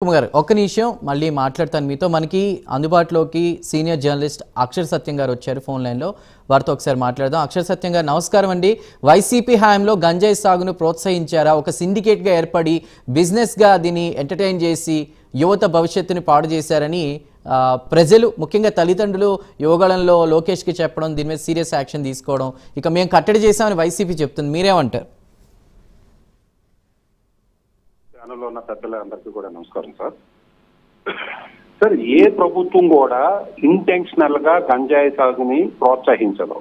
శివకుమార్ గారు ఒక్క నిమిషం మళ్ళీ మాట్లాడతాను మీతో. మనకి అందుబాటులోకి సీనియర్ జర్నలిస్ట్ అక్షర సత్యం గారు వచ్చారు ఫోన్ లైన్లో, వారితో ఒకసారి మాట్లాడదాం. అక్షర సత్యం గారు నమస్కారం అండి. వైసీపీ హయాంలో గంజాయి సాగును ప్రోత్సహించారా? ఒక సిండికేట్గా ఏర్పడి బిజినెస్గా దీన్ని ఎంటర్టైన్ చేసి యువత భవిష్యత్తుని పాడు చేశారని ప్రజలు, ముఖ్యంగా తల్లిదండ్రులు యువగళంలో లోకేష్కి చెప్పడం, దీని మీద సీరియస్ యాక్షన్ తీసుకోవడం, ఇక మేము కట్టడి చేశామని వైసీపీ చెప్తుంది. మీరేమంటారు? ఛానల్లో ఉన్న పెద్దలందరికీ కూడా నమస్కారం సార్. సార్, ఏ ప్రభుత్వం కూడా ఇంటెన్షనల్ గా గంజాయి సాగుని ప్రోత్సహించదు.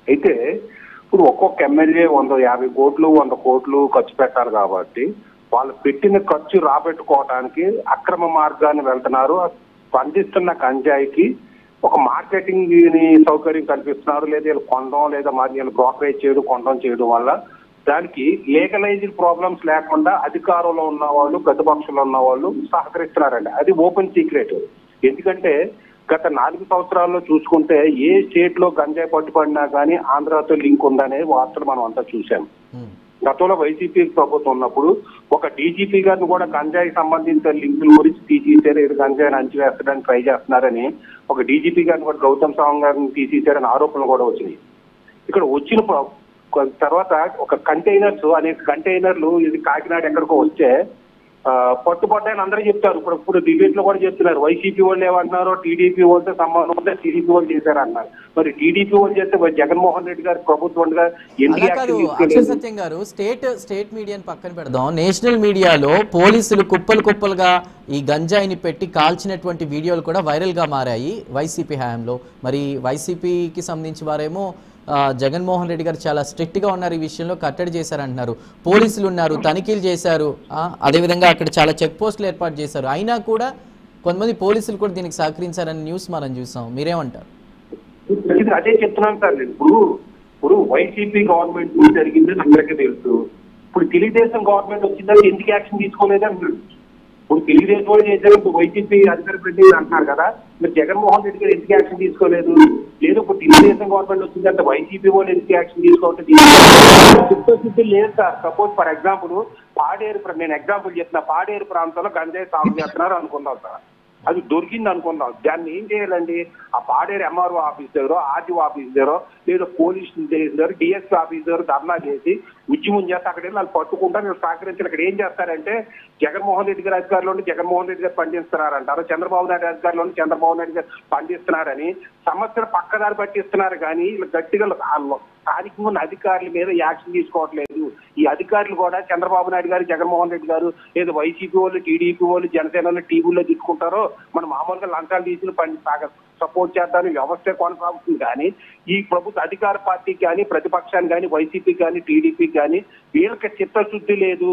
అయితే ఇప్పుడు ఒక్కొక్క ఎమ్మెల్యే 150 కోట్లు 100 కోట్లు ఖర్చు పెట్టాలి కాబట్టి వాళ్ళు పెట్టిన ఖర్చు రాబెట్టుకోవడానికి అక్రమ మార్గాన్ని వెళ్తున్నారు. పండిస్తున్న గంజాయికి ఒక మార్కెటింగ్ సౌకర్యం కల్పిస్తున్నారు, లేదా వీళ్ళు కొనడం, లేదా వీళ్ళు బ్రోకరేజ్ చేయడం, కొనడం చేయడం వల్ల దానికి లీగలైజ్డ్ ప్రాబ్లమ్స్ లేకుండా అధికారంలో ఉన్న వాళ్ళు, ప్రతిపక్షంలో ఉన్న వాళ్ళు సహకరిస్తున్నారండి. అది ఓపెన్ సీక్రెట్. ఎందుకంటే గత 4 సంవత్సరాల్లో చూసుకుంటే ఏ స్టేట్ లో గంజాయి పట్టుబడినా కానీ ఆంధ్రాతో లింక్ ఉందనే వార్తలు మనం అంతా చూసాం. గతంలో వైసీపీ ప్రభుత్వం ఉన్నప్పుడు ఒక డీజీపీ గారిని కూడా గంజాయి సంబంధించిన లింకుల గురించి తీసేశారు, ఇది గంజాయిని అంచివేస్తడానికి ట్రై చేస్తున్నారని ఒక డీజీపీ గారిని కూడా, గౌతమ్ సవాంగ్ గారిని తీసేశారని ఆరోపణలు కూడా వచ్చినాయి. ఇక్కడ వచ్చిన తర్వాత ఒక కంటైనర్స్, అనేక కంటైనర్లు ఇది కాకినాడ ఎక్కడికో వస్తే పట్టుబడ్డాయని అందరూ చెప్తారు. ఇప్పుడు డిబేట్ లో కూడా చెప్తున్నారు, వైసీపీ వాళ్ళు ఏమంటున్నారు, టీడీపీ వాళ్ళతో సంబంధం ఉంటే టీడీపీ వాళ్ళు చేశారన్నారు. మరి టీడీపీ వాళ్ళు చేస్తే జగన్మోహన్ రెడ్డి గారు ప్రభుత్వంగా సత్యం గారు, స్టేట్ మీడియాని పక్కన పెడదాం, నేషనల్ మీడియాలో పోలీసులు కుప్పలుగా ఈ గంజాయిని పెట్టి కాల్చినటువంటి వీడియోలు కూడా వైరల్ గా మారాయి వైసీపీ హయాంలో. మరి వైసీపీకి సంబంధించి వారేమో జగన్మోహన్ రెడ్డి గారు చాలా స్ట్రిక్ట్ గా ఉన్నారు, ఈ విషయంలో కట్టడి చేశారంటున్నారు. పోలీసులు ఉన్నారు, తనిఖీలు చేశారు, అదేవిధంగా అక్కడ చాలా చెక్ పోస్టులు ఏర్పాటు చేశారు. అయినా కూడా కొంతమంది పోలీసులు కూడా దీనికి సహకరించారని న్యూస్ మనం చూసాం. మీరేమంటారు? అదే చెప్తున్నాను సార్. ఇప్పుడు వైసీపీ గవర్నమెంట్ జరిగిందని అందరికీ తెలుసు. ఇప్పుడు తెలుగుదేశం గవర్నమెంట్ వచ్చిందని ఎందుకు యాక్షన్ తీసుకోలేదని అంటున్నారు. ఇప్పుడు తెలుగుదేశం వాళ్ళు చేశారు, ఇప్పుడు వైసీపీ అధికార ప్రతినిధి అంటున్నారు కదా, మీరు జగన్మోహన్ రెడ్డి గారు ఎందుకు యాక్షన్ తీసుకోలేదు? లేదు, ఇప్పుడు తెలుగుదేశం గవర్నమెంట్ వచ్చిందంటే వైసీపీ వాళ్ళు ఎందుకు యాక్షన్ తీసుకోవట్లేదు? లేదు sir. Suppose for example Paderu, నేను ఎగ్జాంపుల్ చెప్తున్నా, పాడేరు ప్రాంతంలో గంజాయి సాగు చేస్తున్నారు అనుకుందాం సార్, అది దొరికింది అనుకుందాం. దాన్ని ఏం చేయాలండి? ఆ పాడేరు ఎంఆర్ఓ ఆఫీస్ దగ్గర, ఆర్టీఓ ఆఫీస్ దగ్గర, లేదా పోలీస్ దగ్గర, డిఎస్పీ ఆఫీస్ దగ్గర ధర్నా చేసి ఉద్యమం చేస్తే అక్కడ వాళ్ళు పట్టుకుంటారు, మీరు సహకరించారు. ఇక్కడ ఏం చేస్తారంటే జగన్మోహన్ రెడ్డి గారి అధికారులు ఉండి జగన్మోహన్ రెడ్డి గారు పండిస్తున్నారంటారు, చంద్రబాబు నాయుడు అధికారులు ఉండి చంద్రబాబు నాయుడు గారు పండిస్తున్నారని సమస్యలు పక్కదారి పట్టిస్తున్నారు. కానీ వీళ్ళు గట్టిగా స్థానికంగా ఉన్న అధికారుల మీద యాక్షన్ తీసుకోవట్లేదు. ఈ అధికారులు కూడా చంద్రబాబు నాయుడు గారు, జగన్మోహన్ రెడ్డి గారు, లేదా వైసీపీ వాళ్ళు, టీడీపీ వాళ్ళు, జనసేన వాళ్ళు టీవీలో తిట్టుకుంటారో మనం మామూలుగా లంచాలు తీసుకుని సపోర్ట్ చేద్దామని వ్యవస్థ కొనసాగుతుంది. కానీ ఈ ప్రభుత్వ అధికార పార్టీకి కానీ, ప్రతిపక్షానికి కానీ, వైసీపీకి కానీ, టీడీపీకి కానీ వీళ్ళకి చిత్తశుద్ధి లేదు.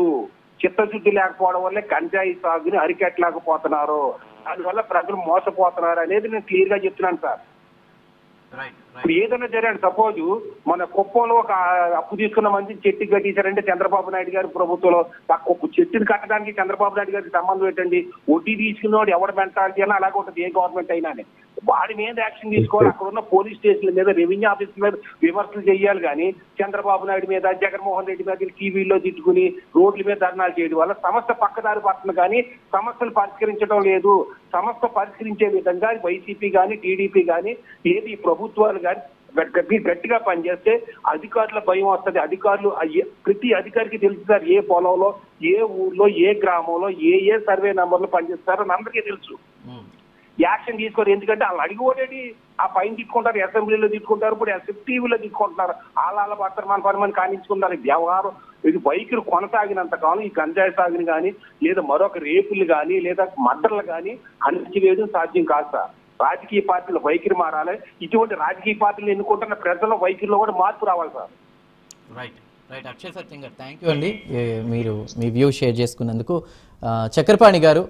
చిత్తశుద్ధి లేకపోవడం వల్లే గంజాయి సాగుని అరికట్టలేకపోతున్నారు, దానివల్ల ప్రజలు మోసపోతున్నారు అనేది నేను క్లియర్ గా చెప్తున్నాను సార్. ఇప్పుడు ఏదైనా జరిగాడు, సపోజ్ మన కుప్పంలో ఒక అప్పు తీసుకున్న మంది చెట్టు కట్టేశారంటే చంద్రబాబు నాయుడు గారి ప్రభుత్వంలో చెట్టుని కట్టడానికి చంద్రబాబు నాయుడు గారికి సంబంధం ఏంటండి? వడ్డీ తీసుకున్నవాడు ఎవరు మెంటాలిటీ అని అలాగే ఉంటుంది ఏ గవర్నమెంట్ అయినా. వాడి మీద యాక్షన్ తీసుకోవాలి. అక్కడ ఉన్న పోలీస్ స్టేషన్ల మీద, రెవెన్యూ ఆఫీసుల మీద విమర్శలు చేయాలి. కానీ చంద్రబాబు నాయుడు మీద, జగన్మోహన్ రెడ్డి మీద టీవీలో తిట్టుకుని రోడ్ల మీద ధర్నాలు చేయడం వల్ల సమస్య పక్కదారి పడుతుంది. కానీ సమస్యలు పరిష్కరించడం లేదు. సమస్య పరిష్కరించే విధంగా వైసీపీ కానీ, టీడీపీ కానీ, ఏది ప్రభుత్వాలు కానీ గట్టిగా పనిచేస్తే అధికారుల భయం వస్తుంది. అధికారులు, ప్రతి అధికారికి తెలుస్తారు ఏ పొలంలో, ఏ ఊర్లో, ఏ గ్రామంలో ఏ సర్వే నెంబర్లో పనిచేస్తారో అందరికీ తెలుసు. యాక్షన్ తీసుకోరు. ఎందుకంటే వాళ్ళు అడిగి ఓడేది ఆ పైన తీసుకుంటారు, అసెంబ్లీలో తీసుకుంటారు, ఇప్పుడు టీవీలో తీసుకుంటున్నారు, ఆళ్ళ పడతారు, మన పని కానించుకుంటారు. వ్యవహారం ఇది బైకులు కొనసాగినంత కాలం ఈ గంజాయి సాగుని కానీ, లేదా మరొక రేపులు కానీ, లేదా మర్డర్లు కానీ అణచివేయడం సాధ్యం కాదు సార్. రాజకీయ పార్టీల వైఖరి మారాలి. ఇటువంటి రాజకీయ పార్టీలు ఎన్నుకుంటున్న ప్రజల వైఖరిలో కూడా మార్పు రావాలి సార్. రైట్ రైట్ అక్షయ్ సత్యం గారు, థ్యాంక్ యూ అండి, మీరు మీ వ్యూ షేర్ చేసుకున్నందుకు. చక్రపాణి గారు,